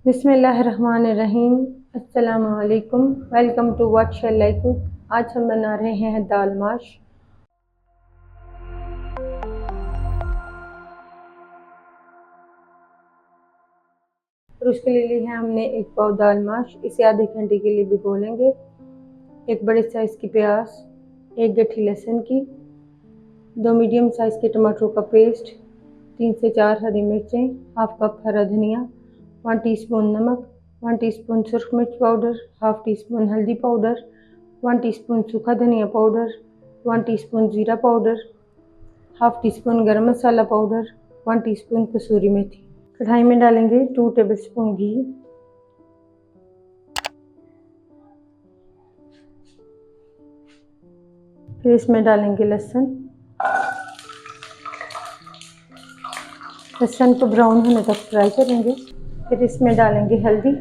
बिस्मिल्लाहिर्रहमानिर्रहीम। अस्सलामु अलैकुम। Welcome to what shall I cook. आज हम बना रहे हैं दाल माश। और उसके लिए ली है हमने एक पाव दाल माश। इसे आधे घंटे के लिए भिगो लेंगे। एक बड़े साइज़ की प्याज, एक गठी लहसुन की, 2 मीडियम साइज़ के टमाटरों का पेस्ट, 3 से 4 हरी मिर्चें, हाफ कप हरा धनिया, 1 टीस्पून नमक, 1 टीस्पून सुरख मिर्च पाउडर, हाफ टी स्पून हल्दी पाउडर, 1 टीस्पून सूखा धनिया पाउडर, 1 टीस्पून जीरा पाउडर, हाफ टी स्पून गरम मसाला पाउडर, 1 टीस्पून कसूरी मेथी। कढ़ाई में डालेंगे 2 टेबलस्पून घी, फिर इसमें डालेंगे लहसुन। लहसुन को ब्राउन होने तक फ्राई करेंगे। फिर इसमें डालेंगे हल्दी,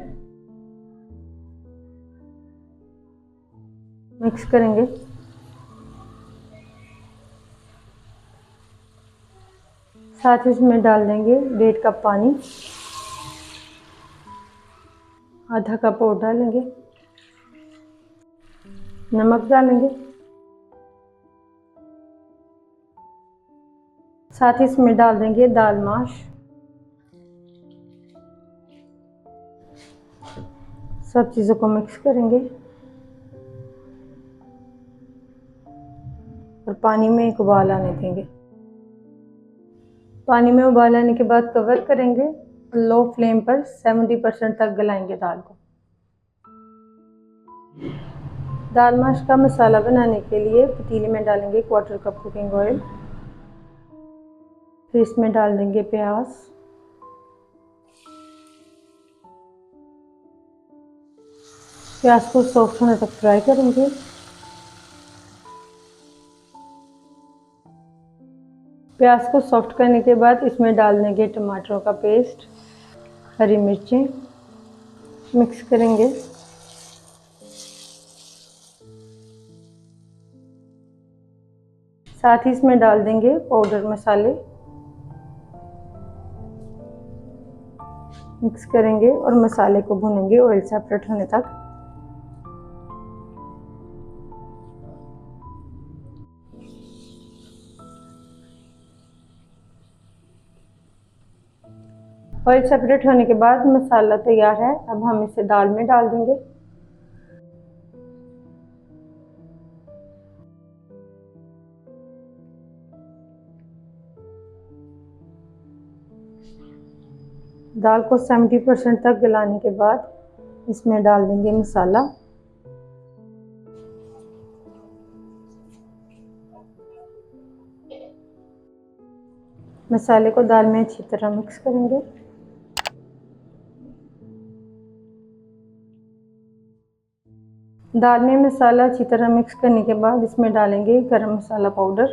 मिक्स करेंगे। साथ ही इसमें डाल देंगे 1.5 कप पानी, आधा कप और डालेंगे, नमक डालेंगे। साथ ही इसमें डाल देंगे दाल माश। सब चीज़ों को मिक्स करेंगे और पानी में एक उबाल आने देंगे। पानी में उबाल आने के बाद कवर करेंगे और लो फ्लेम पर 70% तक गलाएंगे दाल को। दाल माश का मसाला बनाने के लिए पतीले में डालेंगे 1/4 कप कुकिंग ऑयल। फिर इसमें डाल देंगे प्याज, प्याज को सॉफ्ट होने तक फ्राई करेंगे। प्याज को सॉफ्ट करने के बाद इसमें डाल देंगे टमाटरों का पेस्ट, हरी मिर्चें, मिक्स करेंगे। साथ ही इसमें डाल देंगे पाउडर मसाले, मिक्स करेंगे और मसाले को भूनेंगे ऑयल सेपरेट होने तक। ऑयल सेपरेट होने के बाद मसाला तैयार है। अब हम इसे दाल में डाल देंगे। दाल को 70% तक गलाने के बाद इसमें डाल देंगे मसाला। मसाले को दाल में अच्छी तरह मिक्स करेंगे। दाल में मसाला अच्छी तरह मिक्स करने के बाद इसमें डालेंगे गरम मसाला पाउडर,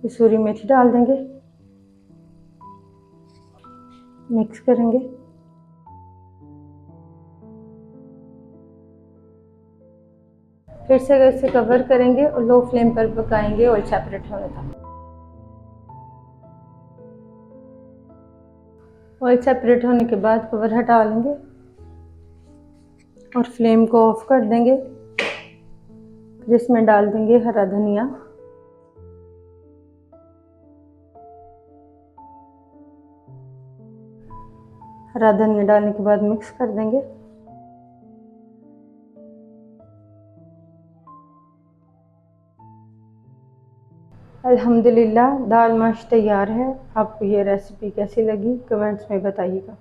कसूरी मेथी डाल देंगे, मिक्स करेंगे। फिर से इसे कवर करेंगे और लो फ्लेम पर पकाएंगे ऑयल सेपरेट होने तक। ऑयल सेपरेट होने के बाद कवर हटा लेंगे और फ्लेम को ऑफ कर देंगे। फिर इसमें डाल देंगे हरा धनिया, हरा धनिया डालने के बाद मिक्स कर देंगे। अल्हम्दुलिल्लाह दाल माश तैयार है। आपको ये रेसिपी कैसी लगी कमेंट्स में बताइएगा।